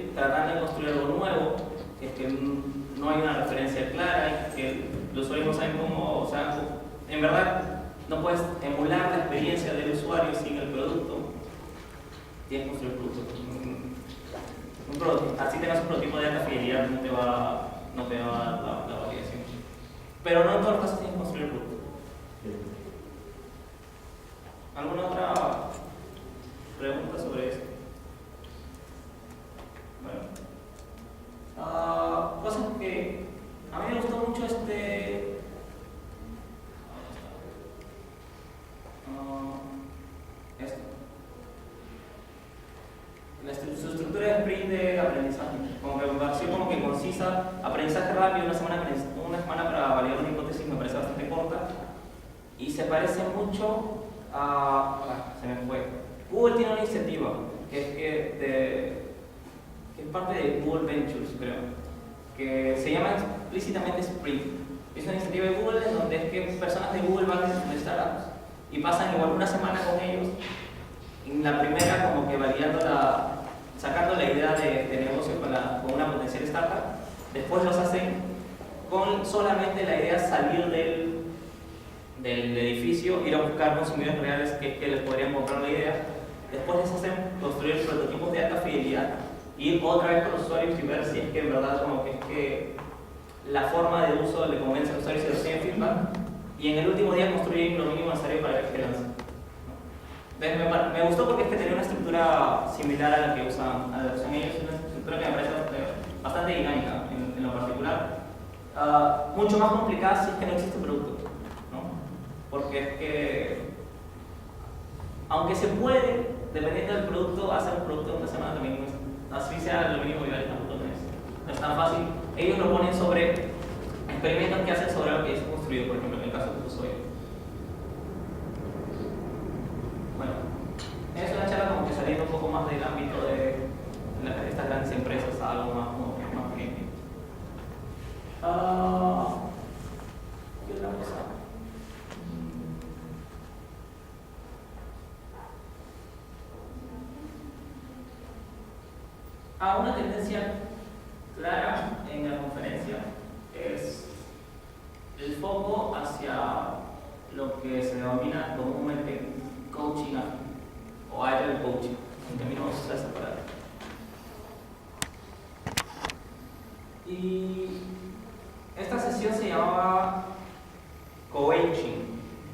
ir tratando de construir algo nuevo, es que no hay una referencia clara, es que los usuarios no saben cómo, o sea, en verdad no puedes emular la experiencia del usuario sin el producto. Tienes que construir un producto. Así tengas un prototipo de alta fidelidad, no te va a dar la validación. Pero no en todos los casos tienes que construir el producto. ¿Alguna otra pregunta sobre esto? Bueno. Cosas que a mí me gustó mucho esto. Su estructura de sprint de aprendizaje, como que me pareció como que concisa, aprendizaje rápido, una semana para validar una hipótesis me parece bastante corta y se parece mucho se me fue. Google tiene una iniciativa que es parte de Google Ventures, creo, que se llama explícitamente Sprint. Es una iniciativa de Google en donde es que personas de Google van a startups y pasan igual una semana con ellos. En la primera, como que sacando la idea de negocio con una potencial startup. Después los hacen con solamente la idea de salir del edificio, ir a buscar consumidores reales que les podrían comprar la idea. Después les hacen construir prototipos de alta fidelidad, ir otra vez con los usuarios y ver si es que en verdad como que es que la forma de uso le convence a los usuarios y les reciben feedback. Y en el último día construir lo mínimo necesario para que lancen. Me gustó porque es que tenía una estructura similar a la que usan ellos, una estructura que me parece bastante dinámica en lo particular. Mucho más complicada si es que no existe un producto, ¿no? Porque es que, aunque se puede, dependiendo del producto, hacer un producto en una semana también así sea lo mínimo viable, no es tan fácil. Ellos lo ponen sobre experimentos que hacen sobre lo que es construido, por ejemplo, en el caso que uso yo. Bueno, es una charla como que saliendo un poco más del ámbito de estas grandes empresas a algo más pequeño. ¿Qué otra cosa? Una tendencia clara en la conferencia es el foco hacia lo que se denomina comúnmente coaching o agile coaching, aunque a mí no me gusta esa palabra. Y esta sesión se llamaba coaching,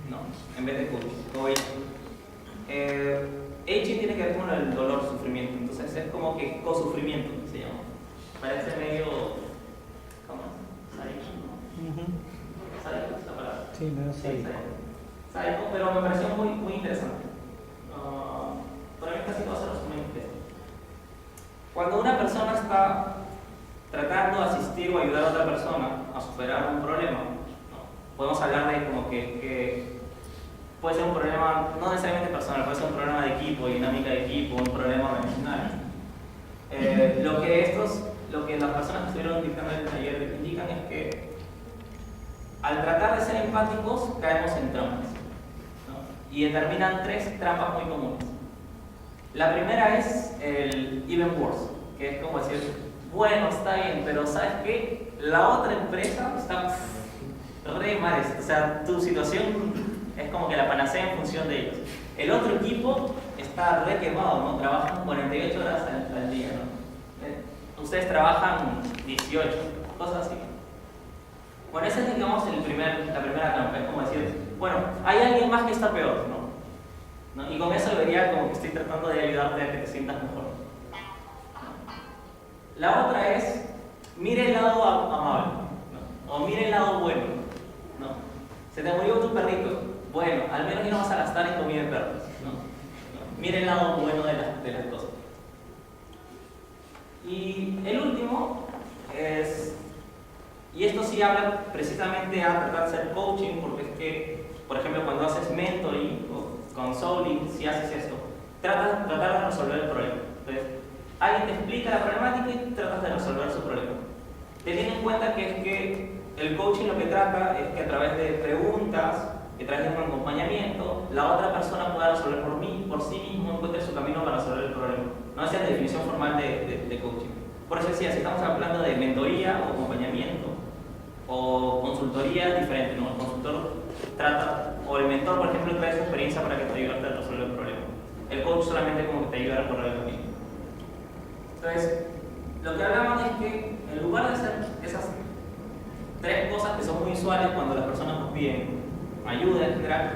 no, en vez de coaching. Aging tiene que ver con el dolor, sufrimiento, entonces es como que co-sufrimiento se llama. Parece medio. ¿Cómo es? Sádico, ¿no? Sádico es la palabra. Sí, medio sádico. Sádico, pero me pareció muy interesante. Para mí casi todos se resumen en esto. Cuando una persona está tratando de asistir o ayudar a otra persona a superar un problema, ¿no? Podemos hablar de como que puede ser un problema no necesariamente personal, puede ser un problema de equipo, dinámica de equipo, un problema organizacional. Lo que las personas que estuvieron dictando el taller indican es que al tratar de ser empáticos caemos en trampas, ¿no? Y determinan 3 trampas muy comunes. La primera es el even worse, que es como decir, bueno, está bien, pero ¿sabes qué? La otra empresa está re mal, o sea, tu situación es como que la panacea en función de ellos. El otro equipo está re quemado, ¿no? Trabajan 48 horas al día, ¿no? Ustedes trabajan 18, cosas así. Bueno, esa es, digamos, la primera trampa, es como decir, bueno, hay alguien más que está peor, ¿no? Y con eso vería como que estoy tratando de ayudarte a que te sientas mejor. La otra es, mire el lado amable, ¿no? O mire el lado bueno, ¿no? Se te murió tu perrito, bueno, al menos no vas a gastar en comida de perros, ¿no? Mire el lado bueno de las cosas. Y el último es, y esto sí habla precisamente a tratar de hacer coaching, porque es que, por ejemplo, cuando haces mentoring o consulting, si haces esto, tratar de resolver el problema. Entonces, alguien te explica la problemática y tratas de resolver su problema. Teniendo en cuenta que es que el coaching lo que trata es que a través de preguntas, que a través de un acompañamiento, la otra persona pueda resolver por sí mismo, encuentre su camino para resolver el problema. No esa es la definición formal de coaching. Por eso decía, si estamos hablando de mentoría o acompañamiento o consultoría, es diferente, ¿no? El consultor trata, o el mentor, por ejemplo, trae su experiencia para que te ayude a resolver el problema. El coach solamente como que te ayuda a recorrer el camino. Entonces, lo que hablaban es que en lugar de hacer esas tres cosas que son muy usuales cuando las personas nos piden ayuda en general,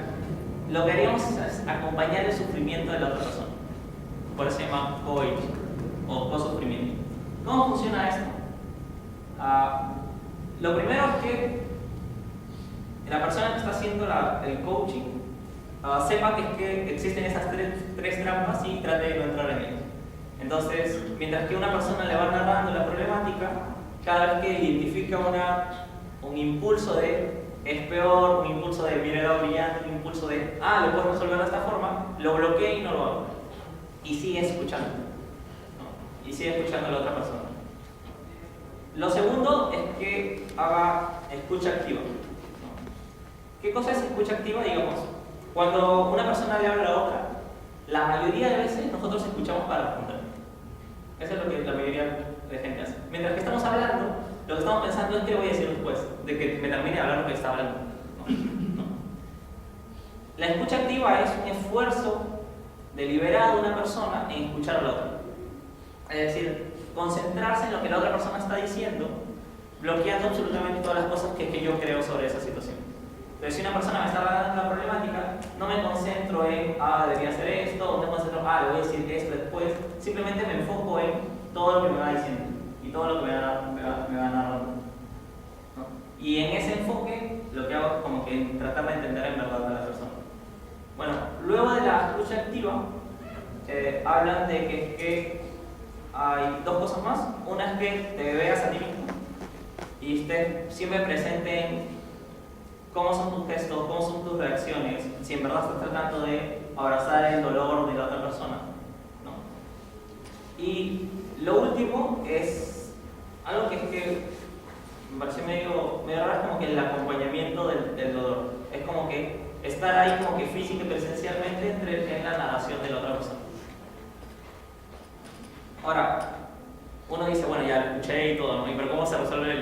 lo que haríamos es acompañar el sufrimiento de la otra persona. Por eso se llama coaching o co-sufrimiento. ¿Cómo funciona esto? Lo primero es que la persona que está haciendo el coaching sepa que existen esas tres trampas y trate de no entrar en ellas. Entonces, mientras que una persona le va narrando la problemática, cada vez que identifica un impulso de es peor, un impulso de mira el lado brillante, un impulso de lo puedo resolver de esta forma, lo bloquea y no lo hago. Y sigue escuchando, ¿no? Y sigue escuchando a la otra persona. Lo segundo es que haga escucha activa, ¿no? ¿Qué cosa es escucha activa? Digamos, cuando una persona le habla a la otra, la mayoría de veces nosotros escuchamos para responder. Eso es lo que la mayoría de gente hace. Mientras que estamos hablando, lo que estamos pensando es qué voy a decir después, de que me termine de hablar lo que está hablando. ¿No? La escucha activa es un esfuerzo deliberado de una persona en escuchar a la otra. Es decir, concentrarse en lo que la otra persona está diciendo, bloqueando absolutamente todas las cosas que yo creo sobre esa situación. Entonces, si una persona me está hablando de una problemática, no me concentro en, debería hacer esto, no me concentro, le voy a decir esto después. Simplemente me enfoco en todo lo que me va diciendo y todo lo que me va narrando, ¿no? Y en ese enfoque, lo que hago es como que tratar de entender en verdad a la persona. Bueno, luego de la escucha activa, hablan de que hay dos cosas más. Una es que te veas a ti mismo y estés siempre presente en cómo son tus gestos, cómo son tus reacciones, si en verdad estás tratando de abrazar el dolor de la otra persona, ¿no? Y lo último es algo que me pareció medio raro, es como que el acompañamiento del dolor. Es como que estar ahí como que física y presencialmente en la narración de la otra persona. Ahora, uno dice, bueno, ya lo escuché y todo, ¿no? Pero ¿cómo se resuelve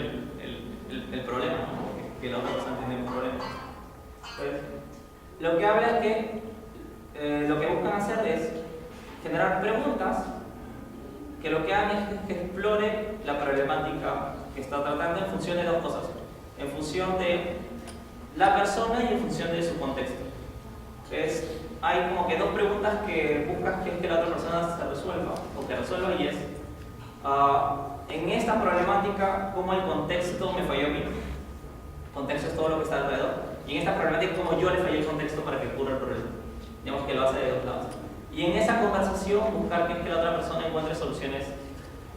el problema, ¿no? Que la otra persona tiene un problema. Entonces, lo que habla es que lo que buscan hacer es generar preguntas que lo que hagan es que explore la problemática que está tratando en función de dos cosas. En función de la persona y en función de su contexto. Entonces, hay como que dos preguntas que buscas que la otra persona se resuelva, o que resuelva, y es en esta problemática, ¿cómo el contexto me falló a mí? Contexto es todo lo que está alrededor. Y en esta problemática, ¿cómo yo le fallé el contexto para que ocurra el problema? Digamos que lo hace de dos lados. Y en esa conversación, buscar que la otra persona encuentre soluciones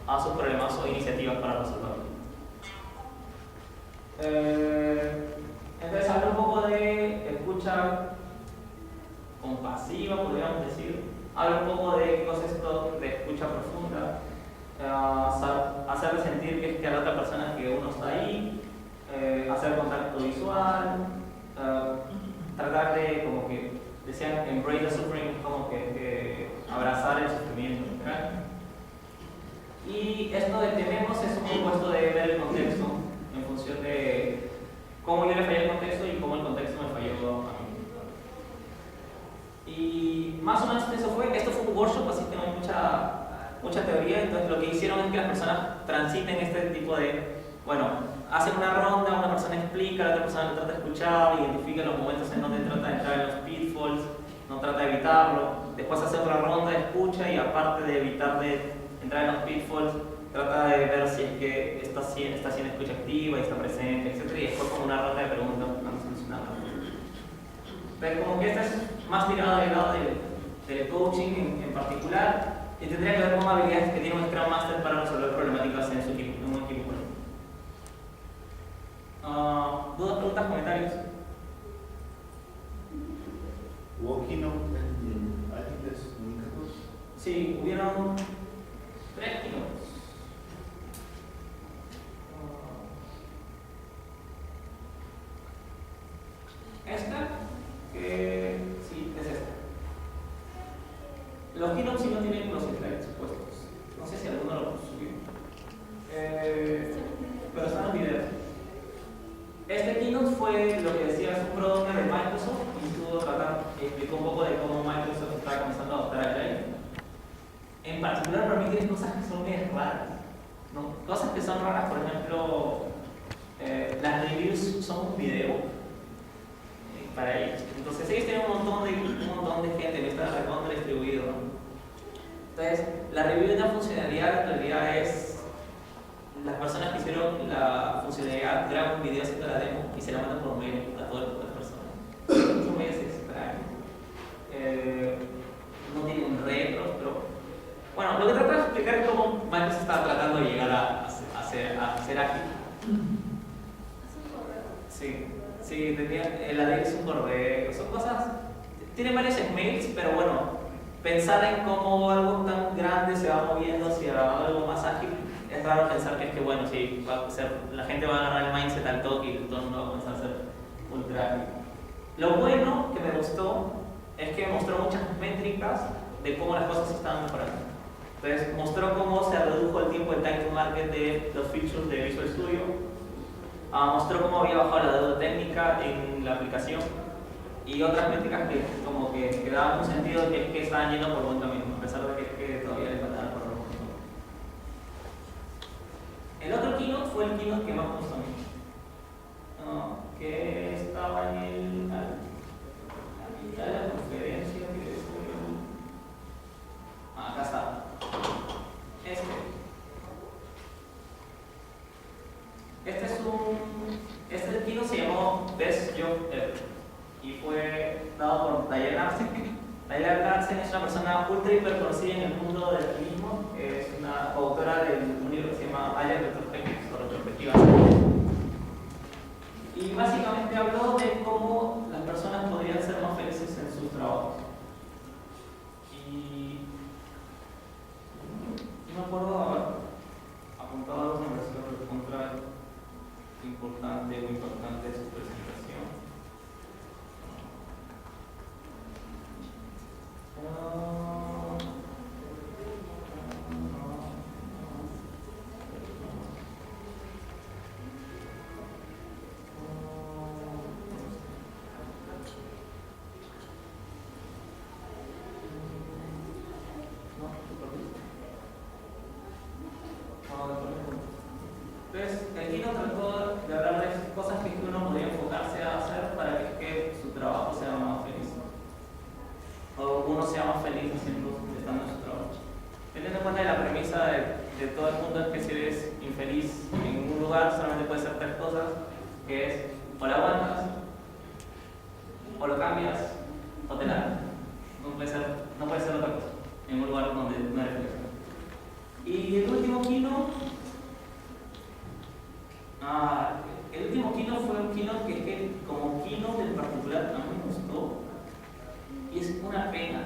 a sus problemas o iniciativas para resolverlo. Entonces, hablo un poco de escucha compasiva, podríamos decir. Hablo un poco de qué cosa es esto de escucha profunda. Hacerle sentir que a la otra persona que uno está ahí. Hacer contacto visual. Tratar de, como que decían, embrace the suffering, como que abrazar el sufrimiento, ¿verdad? Y esto de tenemos es un poco esto de ver el contexto en función de cómo yo le fallé el contexto y cómo el contexto me falló a mí. Y más o menos esto fue un workshop, así que no hay mucha teoría. Entonces lo que hicieron es que las personas transiten este tipo de, hacen una ronda, una persona explica, la otra persona trata de escuchar, identifica los momentos en donde trata de entrar en los pitfalls, no trata de evitarlo, después hace otra ronda de escucha y aparte de evitar de entrar en los pitfalls, trata de ver si es que está haciendo escucha activa y está presente, etc. Y después como una ronda de preguntas para solucionar. Entonces como que esta es más tirada del lado del coaching en particular, y tendría que ver con habilidades que tiene un Scrum Master para resolver problemáticas en su equipo, en un equipo. ¿Dudas, preguntas, comentarios? ¿Hubo keynote en Arquitects Comunicados? Sí, hubieron 3 keynotes. Esta, que sí, es esta. Los keynotes sí no tienen los slides puestos. No sé si fue lo que decía, es un producto de Microsoft y explicó un poco de cómo Microsoft está comenzando a adoptar Agile. En particular, para mí tiene cosas que son bien raras, ¿no? Cosas que son raras, por ejemplo, las reviews son un video para ellos. Entonces ellos tienen un montón de gente que está recontra distribuido, ¿no? Entonces, la review de una funcionalidad en realidad es las personas que hicieron la funcionalidad graban un video haciendo la demo y se la mandan por mail a todas las personas. Eso me es extraño. No tienen retros, pero bueno, lo que trato de explicar es cómo Microsoft está tratando de llegar a ser ágil. Sí, sí, la ley es un correo, son cosas, tiene varios emails, pero bueno, pensar en cómo algo tan grande se va moviendo hacia algo más ágil, es raro pensar que es que bueno, sí, va a ser, la gente va a agarrar el mindset al toque y todo el mundo va a comenzar a ser ultra ágil. Lo bueno que me gustó es que mostró muchas métricas de cómo las cosas estaban mejorando. Entonces mostró cómo se redujo el tiempo de time to market de los features de Visual Studio, mostró cómo había bajado la deuda técnica en la aplicación y otras métricas que como que daban un sentido de que estaban yendo por buen camino, a pesar de que todavía le faltaba por un camino. El otro keynote fue el keynote que más me gustó a mí, que estaba en la conferencia que acá está. Este keynote se llamó Best Job Ever y fue dado por Diane Larsen. Diane Larsen es una persona ultra hiper conocida en el mundo del turismo, es una autora de un libro que se llama Agile Retrospectives o Retrospectivas. Y básicamente habló de cómo las personas podrían ser más felices en sus trabajos. Y no me acuerdo haber apuntado a una versión contra importante, muy importante de su presentación. Entonces, el keynote trató de hablar de cosas que uno podría enfocarse a hacer para que su trabajo sea más feliz. O uno sea más feliz estando en su trabajo. Teniendo en cuenta que la premisa de todo el mundo es que si eres infeliz en un lugar solamente puedes hacer tres cosas, que es o la aguantas, o lo cambias, o te largas. No puede ser otra cosa en un lugar donde no eres feliz. Y el último keynote fue un keynote que como keynote en particular a mí me gustó y es una pena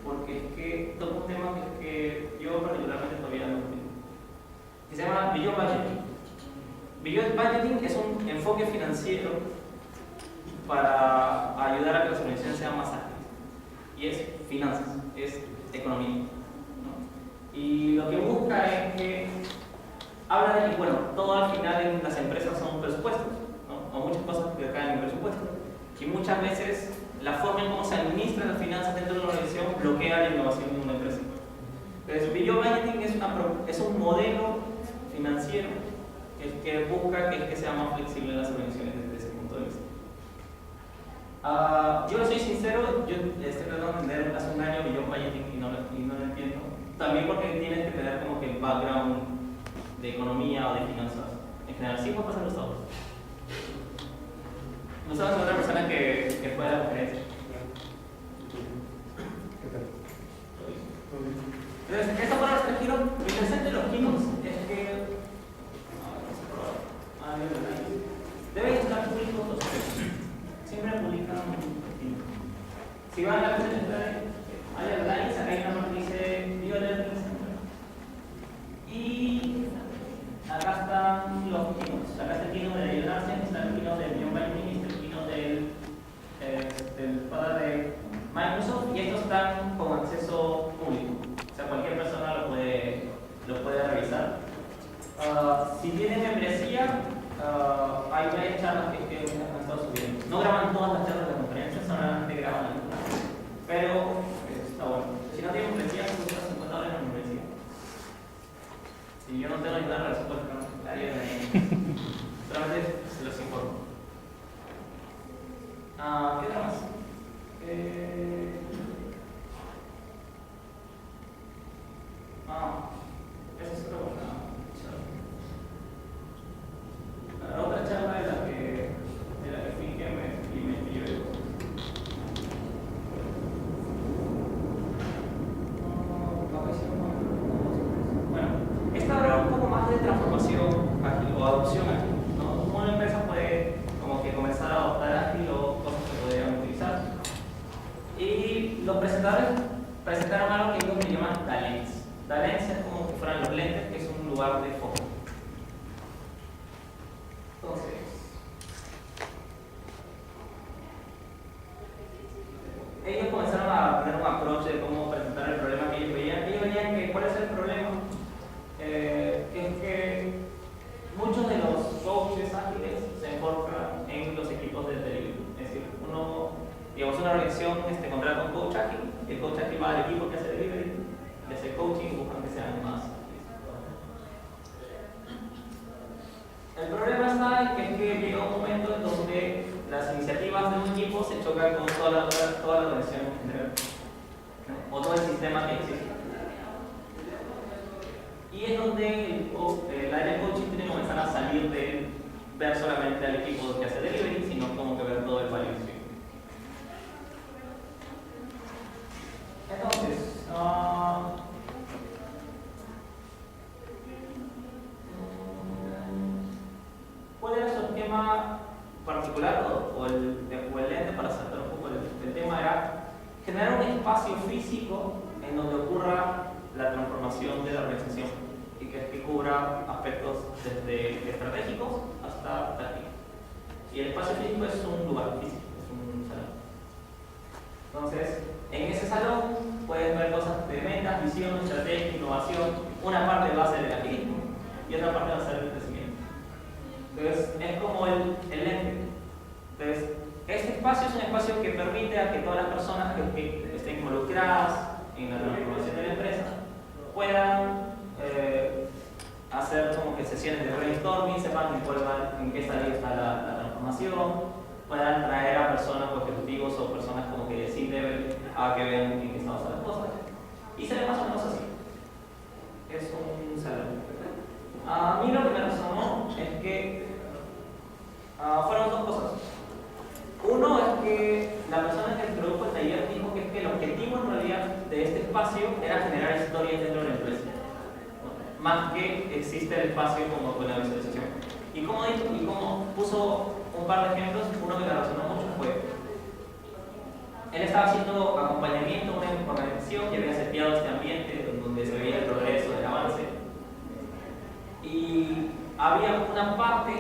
porque es que toca un tema que yo particularmente todavía no entiendo, que se llama Beyond Budgeting. Beyond Budgeting es un enfoque financiero para ayudar a que las organizaciones sean más ágiles y es finanzas, es economía, ¿no? Y lo que busca es que habla de que, bueno, todo al final en las empresas son presupuestos, ¿no? O muchas cosas que caen en presupuesto. Y muchas veces la forma en cómo se administran las finanzas dentro de una organización bloquea la innovación de una empresa. Entonces, Beyond Budgeting es un modelo financiero que busca que sea más flexible en las organizaciones desde ese punto de vista. Yo soy sincero, yo estoy tratando de entender hace un año Beyond Budgeting y no lo entiendo. También porque tienes que tener como que el background de economía o de finanzas en general. Sí, puede pasar los dos. No sabes otra persona que fue a la conferencia. Entonces, esta fueron los tres keynotes. Lo interesante de los keynotes es que deben estar públicos los tres. Siempre publican un keynote. Si van a la presentación, hay airlines, acá hay una parte que dice Viva el y acá están los keynotes. Acá está el keynote de Larsen, está el keynote de Beyond Budgeting, está el keynote del padre de Microsoft y estos están con acceso público. O sea, cualquier persona lo puede revisar. Si tienen membresía, hay varias charlas que han estado subiendo. No graban todas las charlas de la conferencia, solamente graban algunas. Pero está bueno. Si no tienen membresía, cuesta $50 en la membresía. Si yo no tengo ni nada, resuelto, solamente se los informo. ¿Qué tal más? Eso es otra cosa. La otra charla de la que fui que me llevé. Bueno, esta habla un poco más de transformación ágil o adopción ágil, ¿no? Cómo una empresa puede como que comenzar a adoptar ágil o cosas que podrían utilizar. Y los presentadores presentaron algo que ellos me llaman talents. Talents es como que fueran los lentes, que es un lugar de foco. Entonces, ellos comenzaron a tener un approach de cómo presentar el problema que ellos veían. Ellos veían que cuál es el problema, que es que muchos de los coaches ágiles se enfocan en los equipos de delivery. Es decir, digamos, una organización contrata un coach ágil, y el coach ágil va al equipo que hace delivery, le hace coaching y buscan que sean más ágiles. El problema está en que llega un momento en donde las iniciativas de un equipo se chocan con toda la organización en general, o todo el sistema que existe. Y es donde el área de coaching tiene que comenzar a salir de ver solamente al equipo que hace delivery, sino como que ver todo el value stream. Entonces, ¿cuál era su esquema particular o el lente para saltar un poco el tema? Era generar un espacio físico en donde ocurra la transformación de la organización y que cubra aspectos desde estratégicos hasta tácticos. Y el espacio físico es un lugar físico, es un salón. Entonces, en ese salón puedes ver cosas de ventas, visión, estrategia, innovación. Una parte va a ser el agilismo y otra parte va a ser el crecimiento. Entonces, es como el lente. Entonces, este espacio es un espacio que permite a que todas las personas que estén involucradas en la transformación de la empresa puedan hacer como que sesiones de brainstorming, sepan en qué estadio está la transformación, puedan traer a personas o ejecutivos o personas como que sí deben a que vean en qué están las cosas. Y se ve más o menos así. Es un salón. A mí lo que me resonó es que fueron dos cosas. Uno es que la persona que introdujo el taller dijo que el objetivo en realidad de este espacio era generar historias dentro de la empresa, ¿no? Más que existe el espacio como con la visualización. Y como puso un par de ejemplos, uno que me resonó mucho fue: él estaba haciendo acompañamiento a una organización que había seteado este ambiente donde se veía el progreso, el avance, y había una parte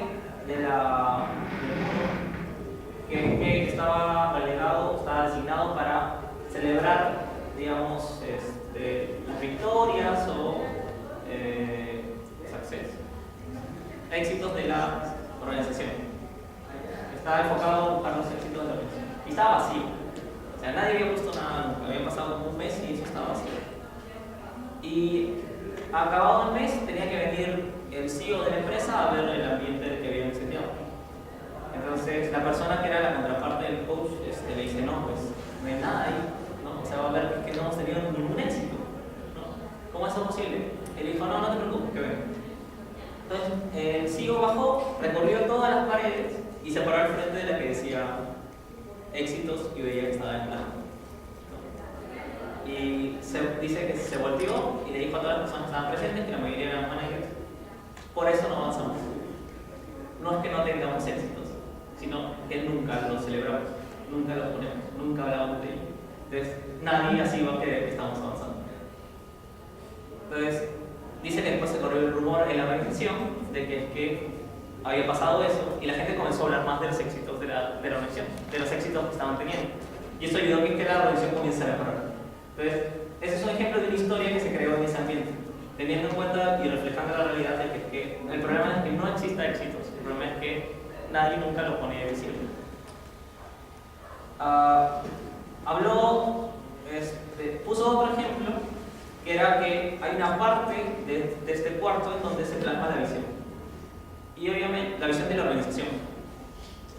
del mundo que estaba relegado, estaba designado para celebrar, digamos, las victorias o éxitos de la organización. Estaba enfocado a buscar los éxitos de la organización. Y estaba vacío. O sea, nadie había puesto nada nunca. Había pasado como un mes y eso estaba vacío. Y acabado el mes tenía que venir el CEO de la empresa a ver el ambiente que habían seteado. Entonces, la persona que era la contraparte del coach le dice: no, pues no hay nada ahí, ¿no? O sea, va a ver que no hemos tenido ningún éxito, ¿no? ¿Cómo es eso posible? Él dijo: no te preocupes, que venga. Entonces, el CEO bajó, recorrió todas las paredes y se paró al frente de la que decía éxitos y veía que estaba en blanco, ¿no? Y dice que se volteó y le dijo a todas las personas que estaban presentes, que la mayoría eran managers: por eso no avanzamos. No es que no tengamos éxitos, sino que nunca lo celebramos, nunca lo ponemos, nunca hablamos de ello. Entonces, nadie así va a creer que estamos avanzando. Entonces, dice que después se corrió el rumor en la organización de que había pasado eso y la gente comenzó a hablar más de los éxitos de la organización, de los éxitos que estaban teniendo. Y eso ayudó a que la organización comience a mejorar. Entonces, ese es un ejemplo de una historia que se creó en ese ambiente, teniendo en cuenta y reflejando la realidad de que el problema es que no exista éxitos, el problema es que nadie nunca lo pone visible. puso otro ejemplo, que era que hay una parte de este cuarto en donde se plasma la visión. Y obviamente, la visión de la organización.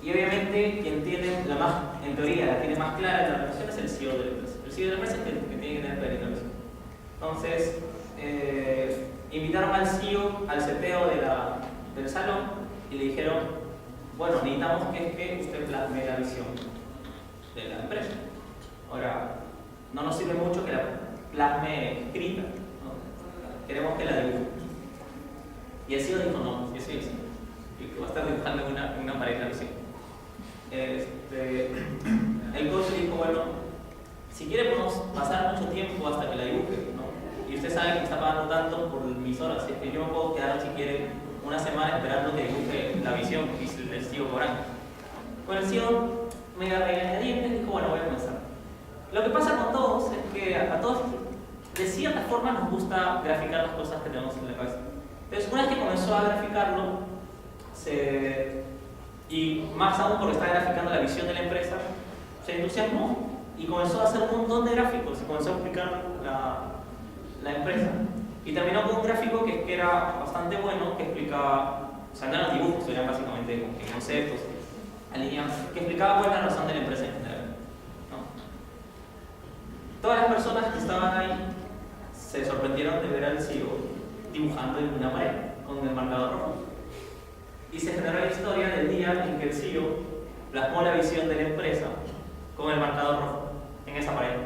Y obviamente quien tiene en teoría, la tiene más clara de la organización es el CEO de la empresa. El CEO de la empresa es el que tiene que tener claridad la visión. Entonces, invitaron al CEO, al CTO del salón, y le dijeron, bueno, necesitamos que usted plasme la visión de la empresa. Ahora, no nos sirve mucho que la plasme escrita, ¿no? Queremos que la dibuje. Y el CEO dijo, no, yo soy el CEO, que va a estar dibujando en una pared la visión. El coach dijo, bueno, si quiere podemos pasar mucho tiempo hasta que la dibuje, ¿no? Y usted sabe que me está pagando tanto por mis horas, así que yo me puedo quedar, si quiere, una semana esperando que dibuje la visión y le sigo cobrando. Bueno, el CEO me regañadientes dijo, bueno, voy a comenzar. Lo que pasa con todos es que a todos, de cierta forma, nos gusta graficar las cosas que tenemos en la cabeza. Entonces, una vez que comenzó a graficarlo, y más aún porque está graficando la visión de la empresa, se entusiasmó y comenzó a hacer un montón de gráficos y comenzó a explicar la empresa. Y terminó con un gráfico que era bastante bueno, que explicaba, o sea, no eran dibujos, eran básicamente conceptos, alineados, que explicaba cuál era la razón de la empresa en general, ¿no? Todas las personas que estaban ahí se sorprendieron de ver al CEO dibujando en una pared con el marcador rojo. Y se generó la historia del día en que el CEO plasmó la visión de la empresa con el marcador rojo en esa pared.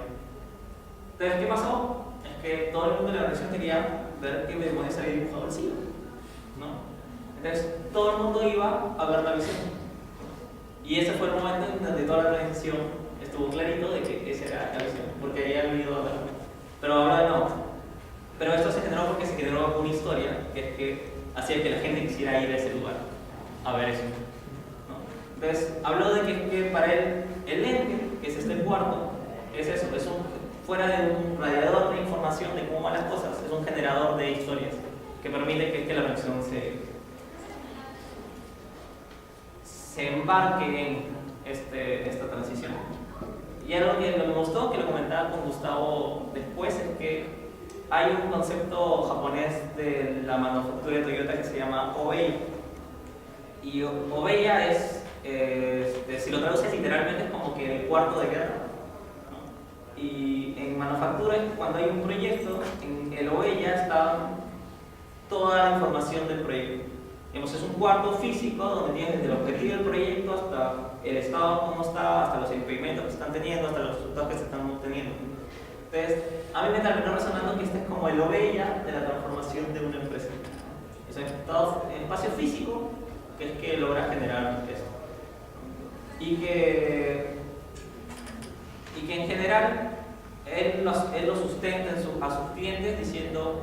Entonces, ¿qué pasó? Es que todo el mundo de la organización quería ver qué demonios había dibujado el CEO, ¿no? Entonces, todo el mundo iba a ver la visión. Y ese fue el momento en donde toda la organización estuvo clarito de que esa era la visión, porque había venido a verla. Pero ahora no. Pero esto se generó porque se generó una historia que es que hacía que la gente quisiera ir a ese lugar a ver eso, ¿no? Entonces, habló de que para él, el lente, que es este cuarto, es eso, fuera de un radiador de información de cómo van las cosas, es un generador de historias que permite que la organización se embarque en esta transición. Y algo que me gustó, que lo comentaba con Gustavo después, es que hay un concepto japonés de la manufactura de Toyota que se llama Obeya. Y Obeya es, si lo traduces literalmente, es como que el cuarto de guerra, ¿no? Y en manufactura, cuando hay un proyecto, en el Obeya está toda la información del proyecto. Digamos, es un cuarto físico donde tienes desde el objetivo del proyecto hasta el estado como está, hasta los experimentos que se están teniendo, hasta los resultados que se están obteniendo. Entonces, a mí me terminó resonando que este es como el Obeya de la transformación de una empresa. Es un espacio físico que es que logra generar eso. Y que en general él lo sustenta a sus clientes diciendo: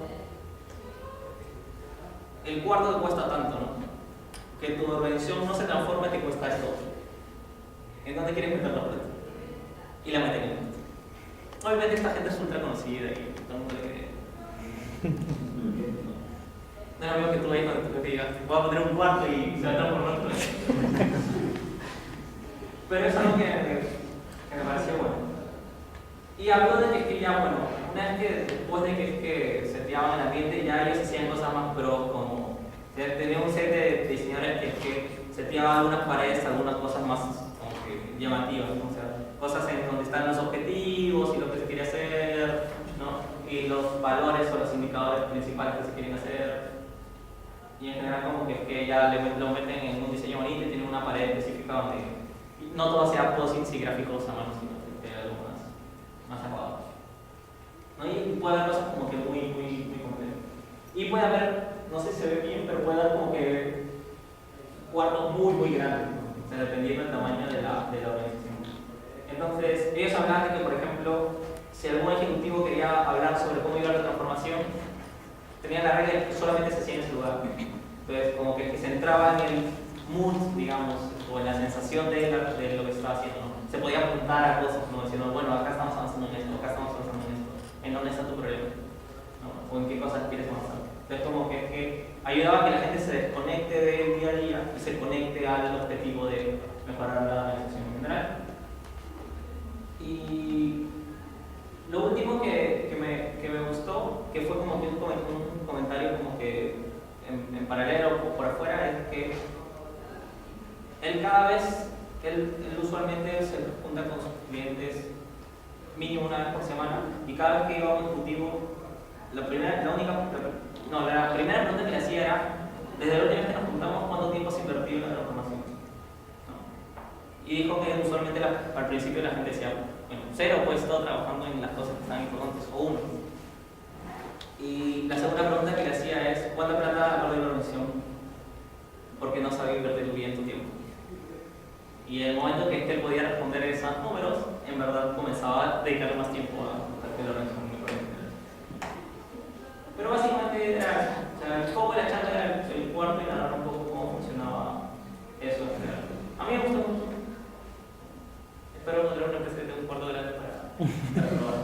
el cuarto te cuesta tanto, ¿no? Que tu organización no se transforme y te cuesta esto. ¿En dónde quieres meter la plata? Y la meten en esto. Obviamente esta gente es ultra conocida y todo el mundo le cree. No es lo mismo que tú ahí cuando te digas, voy a poner un cuarto y se va a transformar todo esto. Pero es algo que me pareció bueno. Y habló de que ya, bueno, una vez que después de que seteaban el ambiente, ya ellos hacían cosas más pro, como tenía un set de diseñadores que seteaban algunas paredes, algunas cosas más como que llamativas, ¿no? O sea, cosas en donde están los objetivos y lo que se quiere hacer, ¿no? Y los valores o los indicadores principales que se quieren hacer. Y en general como que ya lo meten en un diseño bonito y tienen una pared específica donde no todo sea posits y gráficos a mano, sino que algo más acabado, ¿no? Y puede haber cosas como que muy complejas. Y puede haber, no sé si se ve bien, pero puede haber como que cuartos muy grandes, ¿no? O sea, dependiendo del tamaño de la organización. Entonces, ellos hablaban de que, por ejemplo, si algún ejecutivo quería hablar sobre cómo iba la transformación, tenían la regla de que solamente se hacía en ese lugar. Entonces, como que se entraba en el mood, digamos, o en la sensación de lo que se estaba haciendo, ¿no? Se podía apuntar a cosas, ¿no? Diciendo, bueno, acá estamos avanzando en esto, acá estamos avanzando en esto, ¿en dónde está tu problema? ¿No? O en qué cosas quieres avanzar. Entonces, como que ayudaba a que la gente se desconecte del día a día y se conecte al objetivo de mejorar la organización en general. Y lo último que me gustó, que fue como que un comentario como que en paralelo o por afuera, es que él cada vez, él usualmente se junta con sus clientes mínimo una vez por semana, y cada vez que iba a un ejecutivo, la primera pregunta que le hacía era, desde la última vez que nos juntamos, ¿cuánto tiempo se invertido en la transformación? ¿No? Y dijo que usualmente al principio la gente decía, bueno, 0, pues he estado trabajando en las cosas que están importantes, o 1. Y la segunda pregunta que le hacía es, ¿cuánta plata perdió la organización? Porque no sabía invertir bien tu tiempo. Y en el momento que él podía responder esos números, en verdad comenzaba a dedicarle más tiempo a que la organización mejor. Pero básicamente era, el foco de la charla era el cuarto y narrar un poco cómo funcionaba eso en general. A mí me gustó mucho. Espero no tener una empresa que tenga un cuarto grande para probar.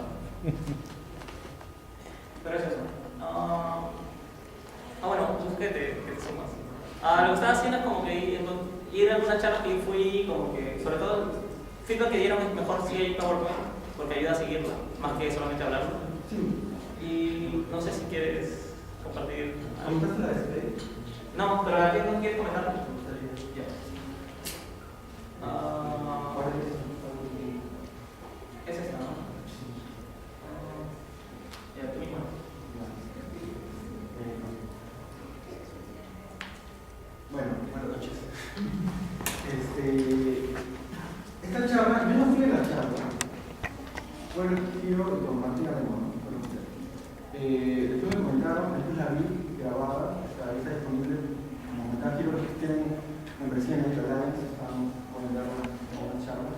Pero es eso. Bueno, busqué te sumas. Lo que estaba haciendo es como que ir a algunas charlas que fui, como que, sobre todo, feedback que dieron es mejor si hay PowerPoint, porque ayuda a seguirla, más que solamente hablarlo. Sí. Y no sé si quieres compartir. ¿Comentaste la de No, pero ¿alguien no quiere comentar? Ya. Es esta, ¿no? Ya, tú mismo. Bueno, buenas noches. Esta charla, yo no fui a la charla, fue el tío don Martín Alemán, después me comentaron, después la vi grabada, ahí está disponible, como acá quiero que estén membresía en Internet, pueden dar una charla.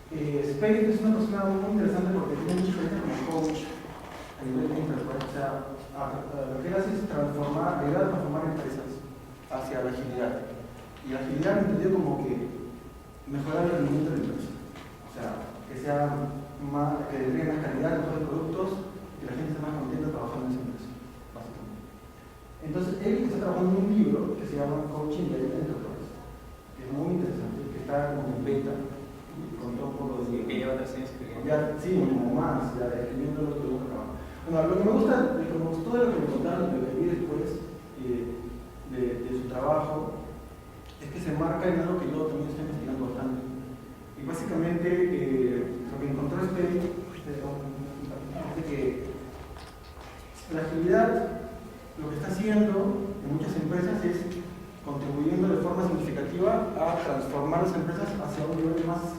Spade es una persona muy interesante porque tiene mucha experiencia como coach a nivel de enterprise, o sea, lo que él hace es transformar empresas hacia la agilidad. Y la agilidad lo entendió como que mejorar el rendimiento de la empresa. O sea, que tenga más calidad en todos los productos, que la gente esté más contenta trabajando en esa empresa, básicamente. Entonces, él está trabajando en un libro que se llama Coaching de Enterprise, que es muy interesante, que está como en beta, con todo un poco de... Que lleva 3 años escribiendo. Sí, como más, ya escribiendo lo que uno trabaja. Bueno, lo que me gusta, como todo lo que me contaron, lo que vi después de su trabajo, es que se marca en algo que yo también estoy investigando bastante. Y básicamente, lo que encontró Spade es que la agilidad, lo que está haciendo en muchas empresas es contribuyendo de forma significativa a transformar las empresas hacia un nivel más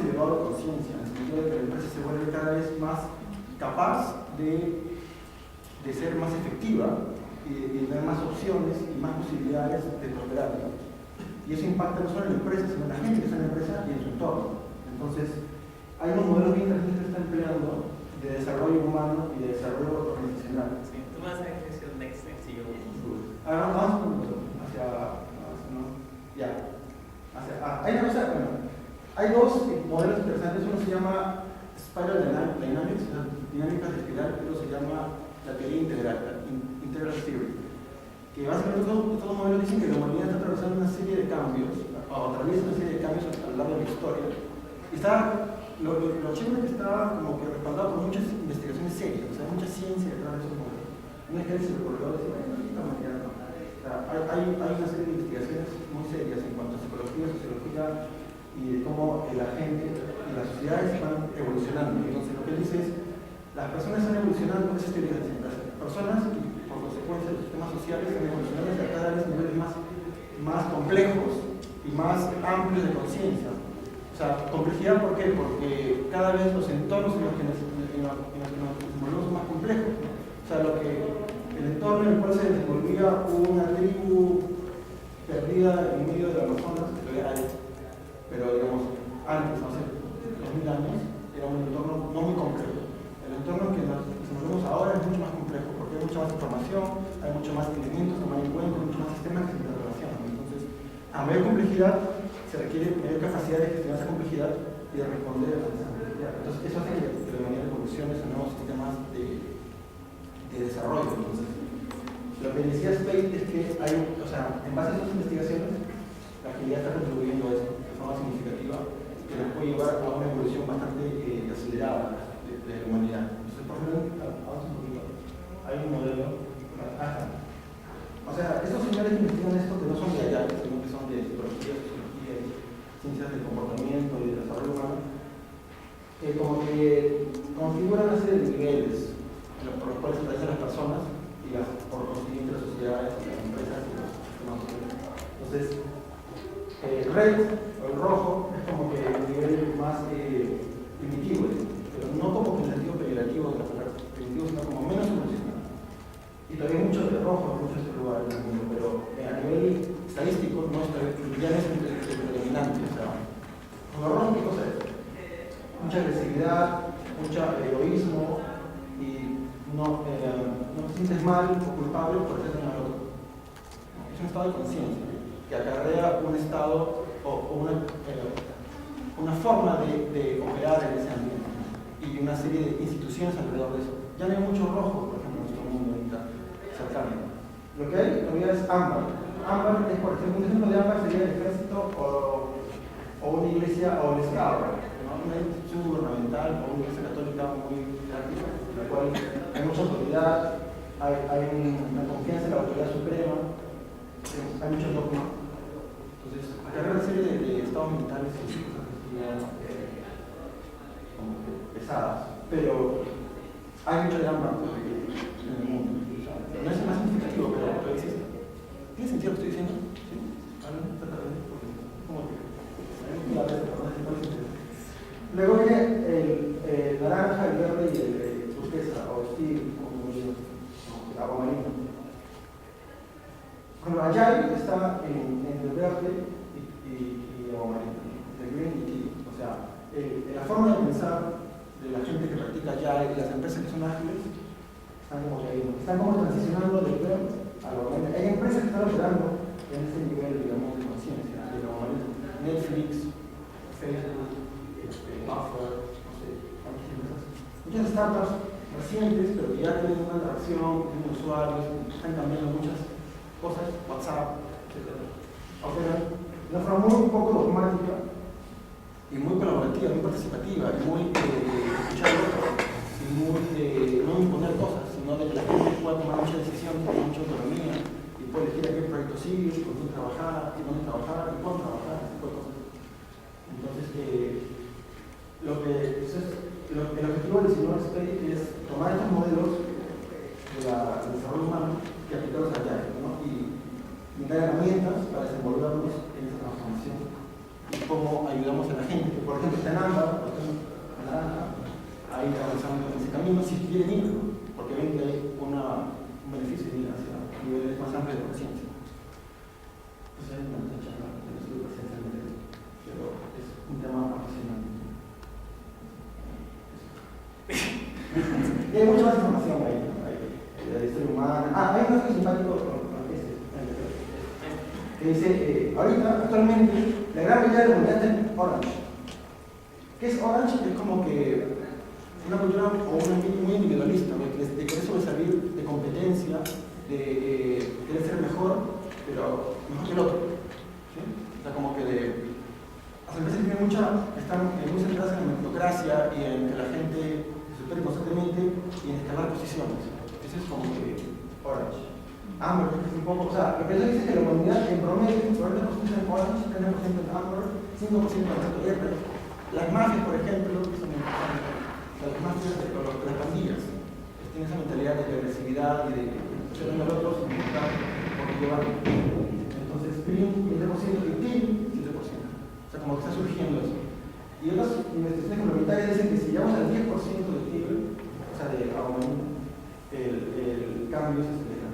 elevado de conciencia, en el sentido de que la empresa se vuelve cada vez más capaz de ser más efectiva y tener más opciones y más posibilidades de prosperar. Y eso impacta no solo en la empresa, sino en la gente que está en la empresa y en su entorno. Entonces, hay unos modelos bien interesantes que se están empleando de desarrollo humano y de desarrollo organizacional. Sí, tú vas a decir next y yo. Vamos hay una cosa, hay dos modelos interesantes. Uno se llama Spiral Dynamics, dinámicas de espiral, y otro se llama la teoría integral, Integral Theory, que básicamente estos modelos dicen que la humanidad está atravesando una serie de cambios, o atraviesa una serie de cambios a lo largo de la historia. Y lo chévere que está como que respaldado por muchas investigaciones serias, o sea, mucha ciencia detrás de esos modelos. No es que se le ocurrió decir, esta humanidad no. O sea, hay una serie de investigaciones muy serias en cuanto a psicología, sociología y de cómo la gente y las sociedades van evolucionando. Entonces, lo que él dice es, las personas están evolucionando, esas teorías dicen, las personas y por consecuencia los sistemas sociales están evolucionando hacia cada vez niveles más complejos y más amplios de conciencia. O sea, complejidad, ¿por qué? Porque cada vez los entornos en los que nos desenvolvemos son más complejos, ¿no? O sea, el entorno en el cual se desenvolvía una tribu perdida en medio del Amazonas, que todavía hay, pero digamos, antes, no sé, 2000 años, era un entorno no muy complejo. El entorno en que nos desenvolvemos ahora es mucho más complejo, porque hay mucha más información, hay mucho más elementos que tomar en cuenta, hay mucho más sistemas que se interrelacionan. Entonces, a mayor complejidad, se requiere mayor capacidad de gestionar esa complejidad y de responder a esa complejidad. Entonces, eso hace que la humanidad evolucione a nuevos sistemas de desarrollo. Entonces, lo que decía Spade es que en base a esas investigaciones, la agilidad está contribuyendo a eso de forma significativa que nos puede llevar a una evolución bastante acelerada de la humanidad. Entonces, por ejemplo, avanza un poquito. Hay un modelo. O sea, estos señores que investigan esto que no son de allá, sino que son de psicología, sociología, ciencias del comportamiento y del desarrollo humano, como que configuran una serie de niveles por los cuales se atraviesan las personas y por consiguiente las sociedades, las empresas y los sistemas sociales. Entonces, red o el rojo es como que el nivel más primitivo, pero no como que en el sentido peyorativo de la palabra primitivo, sino como menos evolucionado. Y todavía hay mucho de rojo en muchos lugares del mundo, pero a nivel estadístico no es, ya no es el predominante. O sea, con lo rojo, ¿qué cosa es? Mucha agresividad, mucho egoísmo y no te sientes mal o culpable por hacer daño al otro. Es un estado de conciencia que acarrea un estado o una forma de operar en ese ambiente y una serie de instituciones alrededor de eso. Ya no hay mucho rojo, por ejemplo, en nuestro mundo ahorita cercano. Lo que hay todavía es ámbar. Ámbar es, por ejemplo, un ejemplo de ámbar sería el ejército o una iglesia o el Estado, ¿no? Una institución gubernamental o una iglesia católica muy jerárquica, en la cual hay mucha autoridad, hay una confianza en la autoridad suprema, hay mucho dogma. Entonces, acá hay una serie de estados mentales y cosas como que pesadas, pero hay mucho de ámbar en el mundo. O sea, no es el más significativo, pero existe. ¿Tiene sentido lo que estoy diciendo? ¿Sí? ¿Cómo que? Luego viene el naranja, el verde y el turquesa o steel, como digo, agua marina. Bueno, Agile está entre verde y agua marina, entre green y tea. O sea, la forma de pensar de la gente que practica Agile y las empresas que son ágiles están como transicionando del verde a agua marina. Hay empresas que están operando en este nivel, digamos, de conciencia, de agua marina. Netflix, Facebook, Buffer, no sé, muchas startups recientes, pero que ya tienen una atracción, tienen usuarios, están cambiando muchas cosas, WhatsApp, etc. Operan de una forma muy poco dogmática y muy colaborativa, muy participativa, y muy escuchar a otros, y muy no imponer cosas, sino de que la gente pueda tomar muchas decisiones, con mucha autonomía, y puede elegir a qué proyecto seguir, con quién trabajar, y dónde trabajar, y cuándo trabajar, ese tipo de cosas. Entonces, el objetivo del señor Spade es tomar estos modelos del desarrollo humano y aplicarlos allá, ¿no? Y dar herramientas para desenvolvernos en esa transformación y cómo ayudamos a la gente, que por ejemplo está en ámbar, por ejemplo, en naranja, a ir avanzando en ese camino si quieren irlo, porque ven que hay un beneficio de ir hacia niveles más amplios de conciencia. Entonces, hay una charla que no estuve presencialmente, pero es un tema apasionante. Y hay mucha más información ahí, ¿no? De la historia humana. Hay un dato simpático con que dice, ahorita, actualmente, la gran mayoría de la humanidad está en Orange. ¿Qué es Orange? Es como que una cultura o un ambiente muy individualista, de querer sobresalir, de competencia, de querer ser mejor, pero mejor que el otro. ¿Sí? O sea, como que las empresas están muy centradas en la meritocracia y en que la gente se supere constantemente y en escalar posiciones. Eso es como que Orange. Amber es un poco, o sea, lo que yo dice es que la humanidad en promedio, 40% en Orange, 30% en Amber, 5% en verde. Las mafias, por ejemplo, que son importantes. Las mafias de las pandillas tienen esa mentalidad de agresividad y de ser uno al otro sin importar por qué llevan. Entonces, green 20% y team 7%. O sea, como que está surgiendo eso. Y otras investigaciones complementarias dicen que si llegamos al 10% de tigre, o sea, de aumento, el cambio se acelera.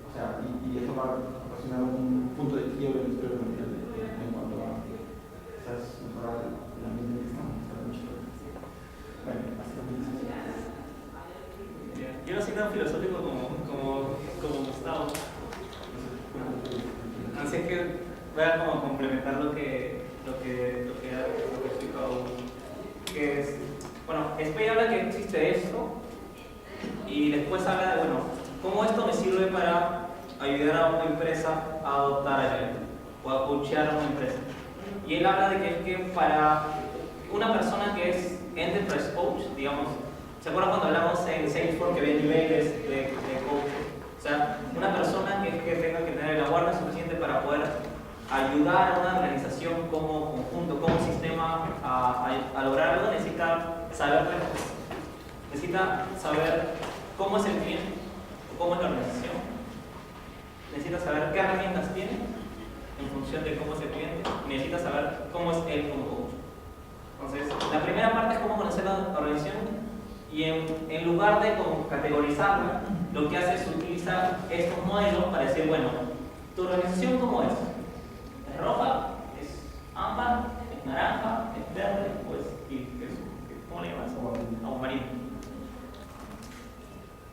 O sea, y eso va a ocasionar un punto de quiebre en la historia mundial en cuanto a quizás mejorar el ambiente en que estamos. Bueno, básicamente es eso. Yo no soy tan filosófico como Gustavo. Así es que voy a como complementar lo que explicado. Que es, bueno, Spade habla que existe esto y después habla de, bueno, cómo esto me sirve para ayudar a una empresa a adoptar Agile o a coachear a una empresa. y él habla de que es que para una persona que es Enterprise Coach, digamos, ¿se acuerdan cuando hablamos en Salesforce que había niveles de coach? O sea, una persona que tenga que tener el awareness suficiente para poder ayudar a una organización como conjunto, como sistema a lograr algo, necesita saber tres cosas. Necesita saber cómo es el cliente, cómo es la organización. Necesita saber qué herramientas tiene en función de cómo es el cliente. Necesita saber cómo es él como coach. Entonces, la primera parte es cómo conocer la organización. Y en lugar de categorizarla, lo que hace es utilizar estos modelos para decir, bueno, ¿tu organización cómo es? ¿Es roja? ¿Es ámbar? ¿Es naranja? ¿Es verde? Pues, ¿cómo le llamas? Agua marina.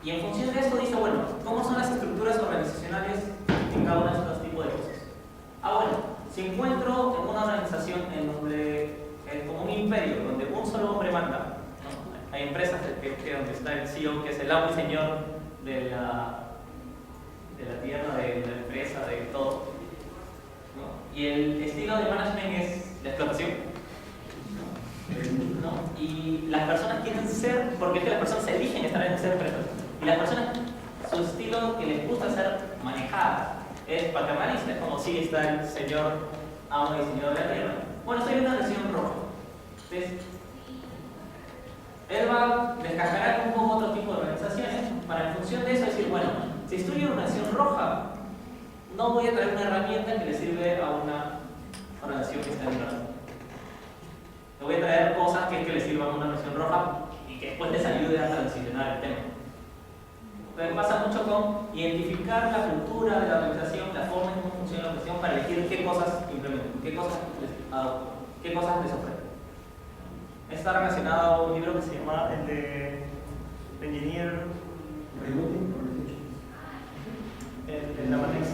Y en función de eso dice, bueno, ¿cómo son las estructuras organizacionales en cada uno de estos tipos de cosas? Bueno, si encuentro en una organización en donde es como un imperio, donde un solo hombre manda, hay empresas donde está el CEO, que es el amo y señor de la tierra, de la empresa, de todo, ¿no? Y el estilo de management es la explotación, ¿no? Y las personas quieren ser, porque es que las personas eligen estar en esa empresa, y las personas, su estilo que les gusta ser manejada es paternalista, es como si está el señor amo y señor de la tierra. Bueno, estoy en una región roja. Entonces, él va a descascarar un poco otro tipo de organizaciones para en función de eso decir, bueno, si estoy en una nación roja, no voy a traer una herramienta que le sirve a una organización que está en verde. No voy a traer cosas que le sirvan a una nación roja y que después les ayude a transicionar el tema. Entonces pasa mucho con identificar la cultura de la organización, la forma en cómo funciona la organización para elegir qué cosas implementan, qué cosas les adoptan, qué cosas les ofrecen. Está relacionado a un libro que se llama el de Engineer el Namatex.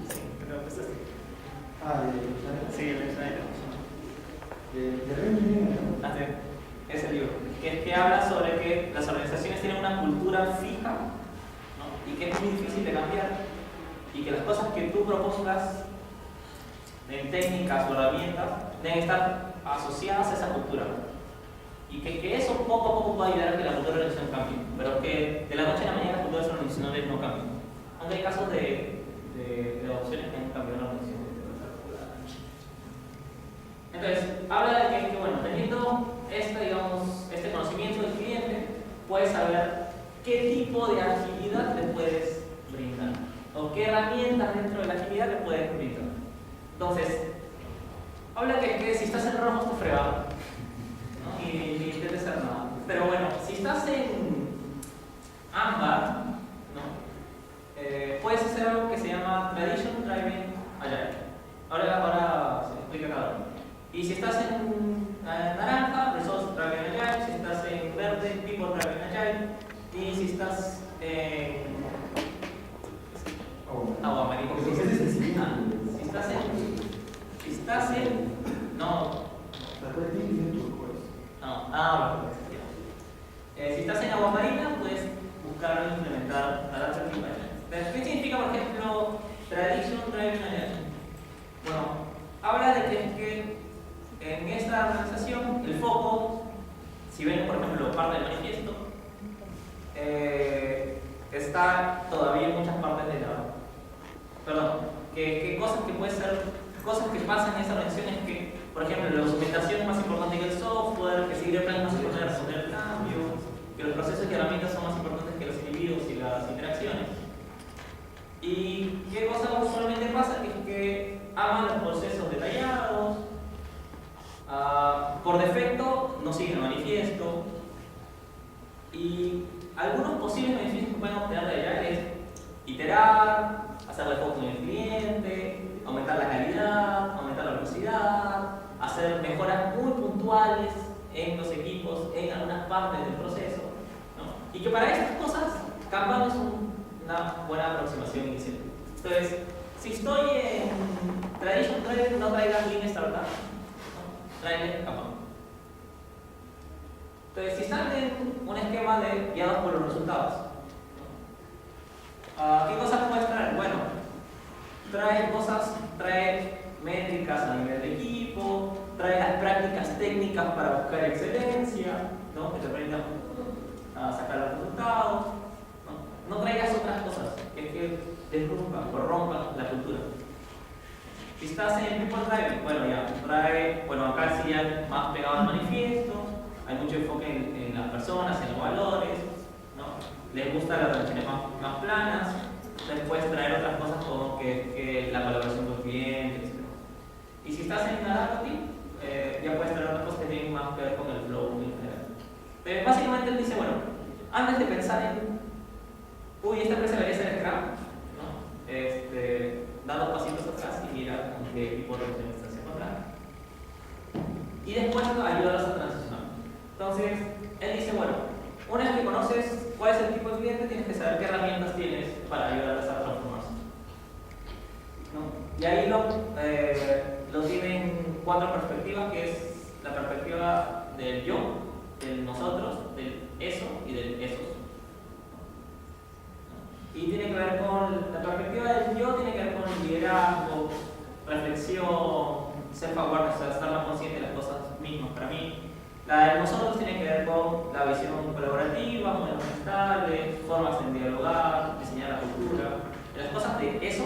Sí, creo que es así. Sí, el Schneider. Ese libro, que habla sobre que las organizaciones tienen una cultura fija, ¿no? Y que es muy difícil de cambiar, y que las cosas que tú propongas en técnicas o herramientas deben estar asociadas a esa cultura, y que eso poco a poco va a ayudar a que la cultura de la organización cambie, pero que de la noche a la mañana las culturas organizacionales no cambien, aunque hay casos de adopciones que han cambiado la organización. Entonces, habla de que bueno, teniendo este conocimiento del cliente, puedes saber qué tipo de agilidad le puedes brindar, o qué herramientas dentro de la agilidad le puedes brindar. Entonces, habla que si estás en rojo estás fregado, ¿no? Y ni intentes hacer nada. Pero bueno, si estás en ámbar, ¿no? Puedes hacer algo que se llama Tradition Driving Agile. Ahora se explica cada uno. Y si estás en naranja, Results Driving Agile. Si estás en verde, People Driving Agile. Y si estás en agua marina, si estás en si estás en agua marina, puedes buscar e implementar Adaptive Agile. ¿Qué significa, por ejemplo, Tradition Driving Agile? Bueno, habla de que en esta organización el foco, si ven por ejemplo parte del manifiesto, está todavía en muchas partes de que cosas que pueden ser, cosas que pasan en esa organización es que, por ejemplo, la documentación es más importante que el software, que seguir el plan es más importante que responder el cambio, que los procesos y herramientas son más importantes que los individuos y las interacciones. ¿Y qué cosa usualmente pasa? Que aman los procesos detallados, por defecto no siguen el manifiesto, y algunos posibles beneficios que pueden obtener de allá es iterar, hacerle foco en el cliente, aumentar la calidad, aumentar la velocidad, hacer mejoras muy puntuales en los equipos, en algunas partes del proceso, ¿no? Y que para estas cosas Kanban es una buena aproximación inicial. Entonces, si estoy en Tradition Driving, no traigas Lean Startup, ¿no? Traigan Kanban. Entonces, si están en un esquema de guiados por los resultados, ¿qué cosas puedes traer? Bueno, trae métricas a nivel técnicas para buscar excelencia, ¿no? Que te aprendan a sacar los resultados. No traigas otras cosas que desrumpan, corrompan la cultura. Si estás en People Drive, bueno, ya, acá sí ya más pegado al manifiesto, hay mucho enfoque en las personas, en los valores, ¿no? Les gustan las relaciones más planas, después traer otras cosas como que la colaboración con clientes, etc. Y si estás en Adaptive, ya puedes traer otras cosas que tienen más que ver con el flow en general. Básicamente él dice, bueno, antes de pensar en, uy, esta empresa debería ser Scrum, ¿no? Da 2 pasitos atrás y mira con qué tipo de organización estás encontrando. Y después ayudarlos a transicionar. Entonces, él dice, bueno, una vez que conoces cuál es el tipo de cliente, tienes que saber qué herramientas tienes para ayudarlos a transformarse, ¿no? Y ahí lo tienen 4 perspectivas, que es la perspectiva del yo, del nosotros, del eso y del esos. Y tiene que ver con la perspectiva del yo, tiene que ver con liderazgo, reflexión, self-awareness, o sea, estar más consciente de las cosas mismas para mí. La de nosotros tiene que ver con la visión colaborativa, modelos estables, formas de dialogar, diseñar la cultura. Las cosas de eso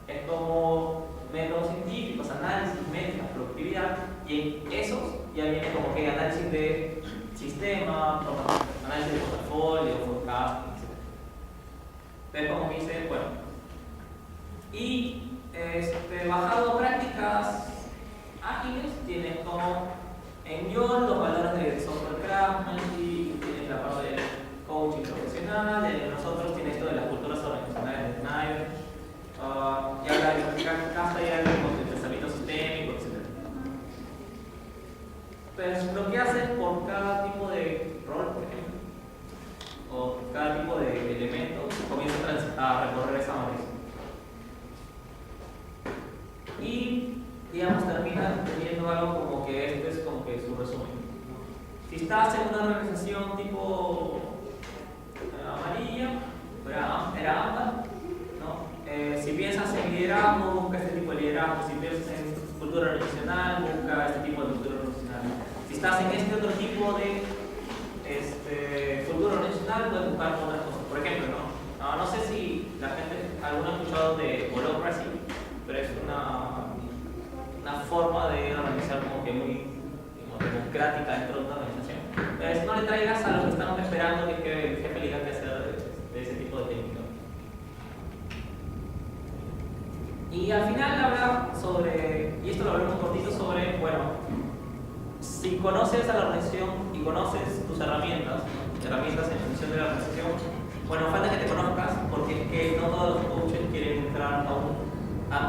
es como métodos científicos, análisis, métricas, productividad, y en esos ya viene como que análisis de sistema, análisis de portafolio, forecasting, etc. Entonces, como que dice, bueno, y bajado prácticas ágiles, tienes como en yo los valores de software craftsmanship, tienes la parte del coaching profesional, en nosotros tienes esto de las culturas organizacionales de Snyder, y habla de casa y algo de pensamiento sistémico, etc. Entonces, lo que haces por cada tipo de rol, por ejemplo, o cada tipo de elemento, comienza a recorrer esa matriz. Y, digamos, termina teniendo algo como que este es como que su resumen. Si estás en una organización tipo amarilla, era ámbar, ¿no? Si piensas en liderazgo, busca este tipo de liderazgo. Si piensas en cultura organizacional, busca este tipo de cultura organizacional. Si estás en este otro tipo de cultura organizacional, puedes buscar otras cosas. Por ejemplo, no sé si la gente, alguno ha escuchado de Holacracy, pero es una forma de organizar como que muy democrática dentro de una organización. Entonces, no le traigas a los que están esperando que el jefe diga qué hacer de ese tipo de técnica. Y al final habla sobre, y esto lo hablamos un cortito sobre, bueno, si conoces a la organización y conoces tus herramientas en función de la organización, bueno, falta que te conozcas, porque es que no todos los coaches quieren entrar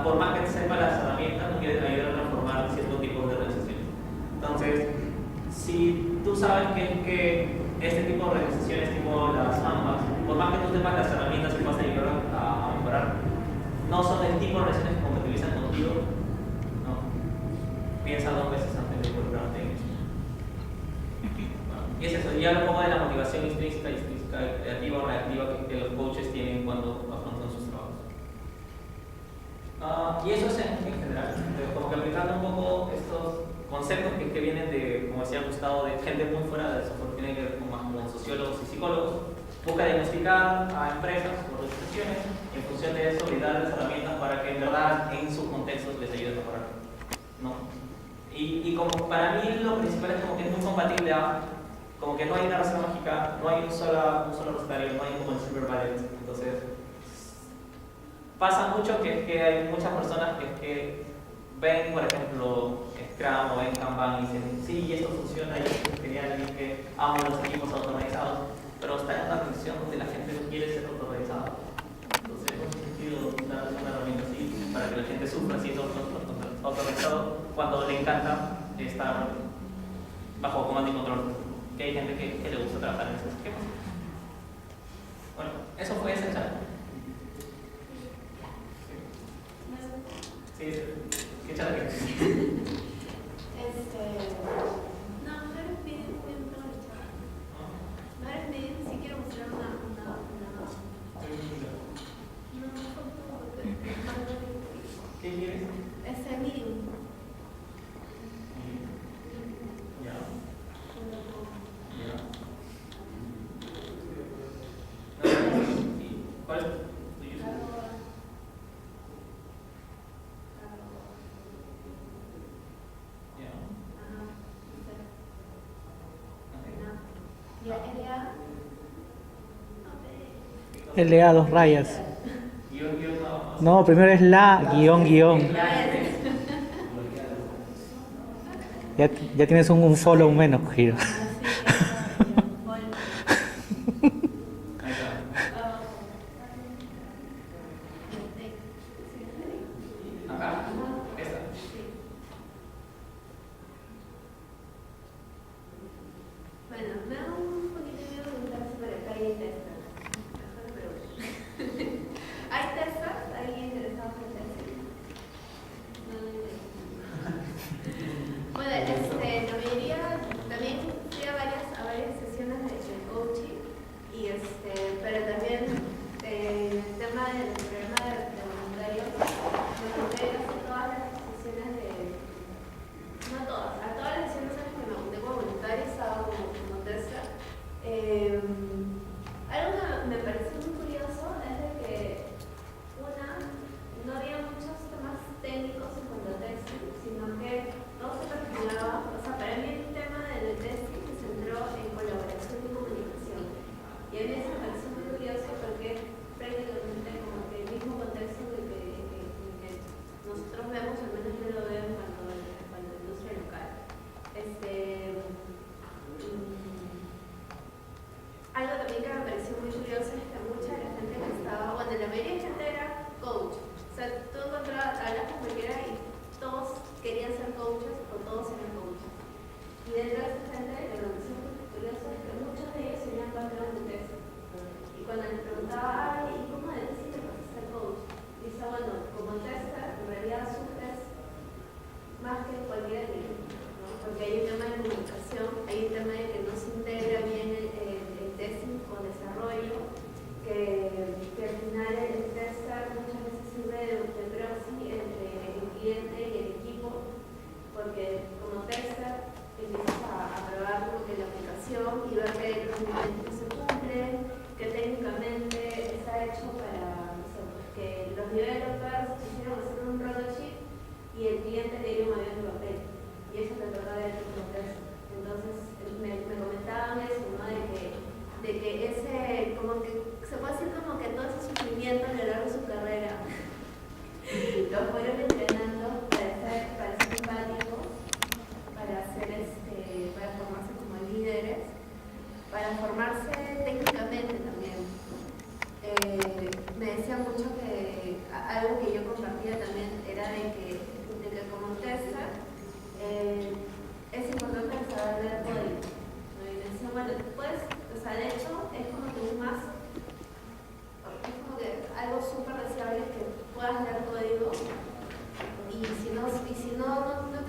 por más que te sepan las herramientas, no quieren ayudar a transformar ciertos tipos de organizaciones. Entonces, si tú sabes que este tipo de organizaciones, tipo las AMBAs, por más que tú sepas las herramientas que vas a ayudar a mejorar, no son el tipo de organizaciones que compatibilizan contigo, ¿no? Piensa 2 veces antes de involucrarte en eso. Bueno, y es eso, y habla un poco de la motivación intrínseca y creativa o reactiva que los coaches tienen cuando afrontan sus trabajos. Y eso es en general, como que aplicando un poco estos conceptos que vienen de, como decía Gustavo, de gente muy fuera de eso, porque tienen que ver con sociólogos y psicólogos. Busca diagnosticar a empresas o organizaciones y en función de eso y dar las herramientas para que en verdad en sus contextos les ayude a mejorar, ¿no? Y como para mí lo principal es como que es muy compatible a, como que no hay una receta mágica, no hay un solo recetario, no hay como el silver bullet. Entonces pasa mucho que hay muchas personas que ven, por ejemplo, Scrum o ven Kanban y dicen, sí, esto funciona y esto es genial y es que amo los equipos automatizados, pero está en una condición donde la gente no quiere ser automatizada. Entonces, no tiene sentido darles una herramienta así para que la gente sufra siendo automatizado cuando le encanta estar bajo comando y control. Que hay gente que le gusta trabajar en esos esquemas. Bueno, eso fue esa charla. Sí, ¿qué charla que no eres bien toda la charla. No eres bien, si quiero mostrar una ¿Qué quieres? Meeting. ¿Cuál es tu user? Ya. Ok. LA dos rayas. Guión nada más. No, primero es la guión guión. Ya tienes un follow menos, Giro. Ahí está. Acá. Esta. Bueno, me da un poquito de miedo preguntarse por acá y hay testas. Mejor no pregunto. ¿Hay testas? ¿Alguien interesado en testas? Bueno, la mayoría también fui a varias sesiones de coaching pero también el tema del programa de voluntarios, me junté casi todas las sesiones no todas, a todas las sesiones en las que me junté como voluntaria estaba como testa. Algo que me pareció muy curioso es de que no había muchos temas técnicos en cuanto a testing, sino que todo se perfilaba. O sea, para mí el tema del testing se centró en colaboración y comunicación. Y a mí eso me pareció muy curioso porque prácticamente como que el mismo contexto que nosotros vemos, al menos yo lo veo cuando la industria local. Algo también que me pareció muy curioso es que mucha de la gente que estaba, bueno, la mayoría de gente era coach. O sea, tú encontrabas, hablas con cualquiera y todos querían ser coaches o todos eran coaches. Y dentro de esa gente, la organización curiosa es que muchos de ellos tenían background de testing. Y cuando les preguntaba, ay, ¿y cómo decidiste para ser coach? Dice, bueno, como tester, en realidad sufres más que cualquier equipo, ¿no? Porque hay un tema de comunicación, hay un tema de que no se integra bien el testing con desarrollo, que al final el tester muchas veces sirve de proxy entre el cliente y el equipo, porque como tester empiezas a probar como que la aplicación y ver que los requerimientos se cumplen, que técnicamente está hecho para, no sé, que los developers quisieron hacer un prototype y el cliente le dio un avión de papel, y eso te trataba de como tester. Entonces me comentaban eso, ¿no? De que ese, como que se puede decir como que todo ese sufrimiento a lo largo de su carrera lo fueron entrenando para ser empáticos, para formarse como líderes, para formarse técnicamente también. Me decía mucho que algo que yo compartía también era de que como tester es importante saber leer código. ¿No? Y me decía, bueno, después, o sea, de hecho, es como que es como que algo súper deseable que puedas leer código y si no te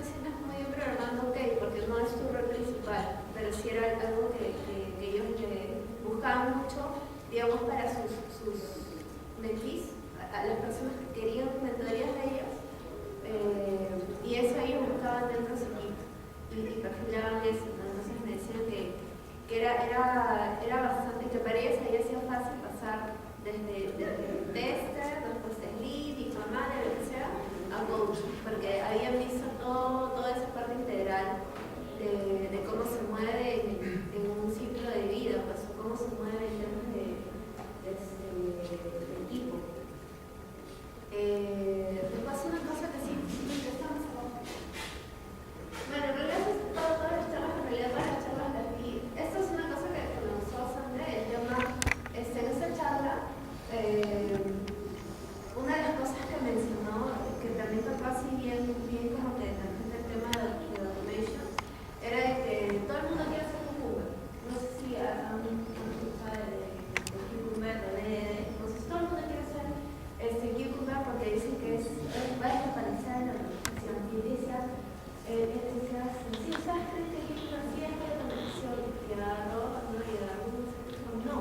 sientes muy bien programando, ok, porque no es tu rol principal, pero sí era algo que ellos buscaban mucho, digamos, para sus mentees, a las personas que querían mentorías de ellos, y eso ellos buscaban dentro de su equipo y perfilaban eso, ¿no? Entonces me decían que era bastante, que para ellos había sido fácil pasar desde tester, después de lead y manager, lo que sea, a coach, porque habían visto toda esa parte integral de cómo se mueve en un ciclo de vida, pues, cómo se mueve en términos de equipo. Después una cosa que sí me interesaba más abajo. Bueno, en realidad todas las charlas, en realidad todas las charlas de aquí, esto es una cosa que me gustó bastante, el tema, en esta charla, una de las cosas que mencionó, que también tocó así bien como que tangente el tema de automation, era de que todo el mundo quiere hacer Cucumber. No sé si han escuchado de Cucumber o de entonces todo el mundo quiere hacer Cucumber porque dicen que va a desaparecer en la organización. Y decías, sí, ¿sabes qué Cucumber sí es la organización? Y agarró, ¿no? Y algunos dijeron, no,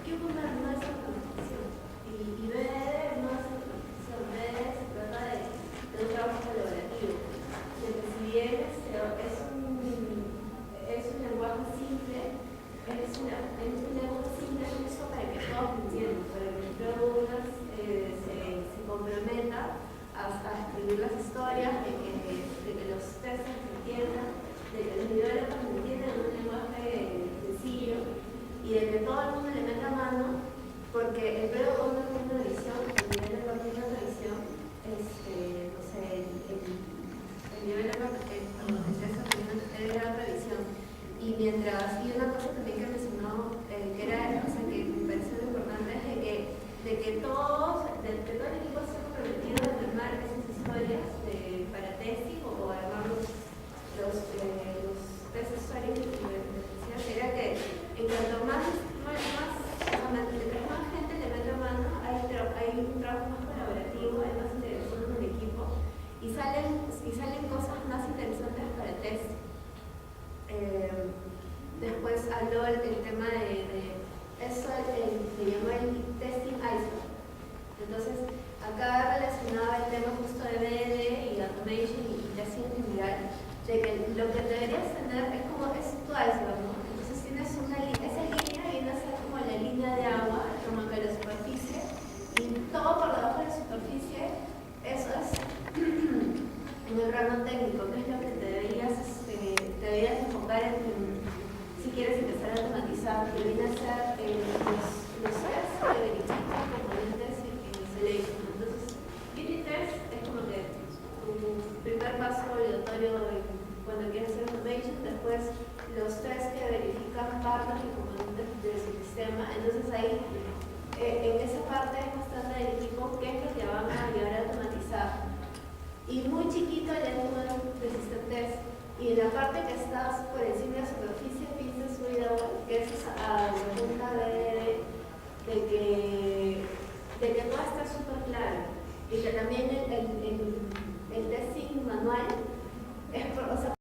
Cucumber no es automatización. Y BDD no es automatización, BDD se trata de un trabajo colaborativo. Entonces, si bien es un lenguaje simple, es un lenguaje simple justo para que todos lo entiendan, para que Product se comprometa a escribir las historias, de que los testers entiendan, de que los developers entiendan un lenguaje sencillo y de que todo el mundo le meta mano, porque el Product Owner tiene una visión, el developer tiene otra visión, no sé, el developer, el tester tiene otra visión. Y una cosa también que mencionó, que era, o sea, que me pareció importante, es de que todo el equipo se ha comprometido a armar esas historias para testing o armar los test stories de investigación. Era que en cuanto más gente le mete mano, hay un trabajo más colaborativo, hay más integración en el equipo y salen cosas más interesantes para el test. Después habló el tema de eso, se llamó el testing iceberg. Entonces, acá relacionaba el tema justo de BD y automation y testing en general, de que lo que deberías tener es tu iceberg, ¿no? Entonces tienes esa línea viene a ser como la línea de agua, como que la superficie, y todo por debajo de la superficie, eso es en el grano técnico, que es lo que te deberías enfocar si quieres empezar a automatizar, que viene a ser los tests que verifican componentes en isolation. Entonces, unit test es como que tu primer paso obligatorio cuando quieres hacer automation, después los tests que verifican partes y componentes de su sistema. Entonces ahí, en esa parte es bastante del equipo qué es lo que van a llevar a automatizar. Y muy chiquito el end-to-end de system test. Y en la parte que estás por encima de la superficie, business readable, que es a la punta de que todo está súper claro. Y que también el testing manual, o sea,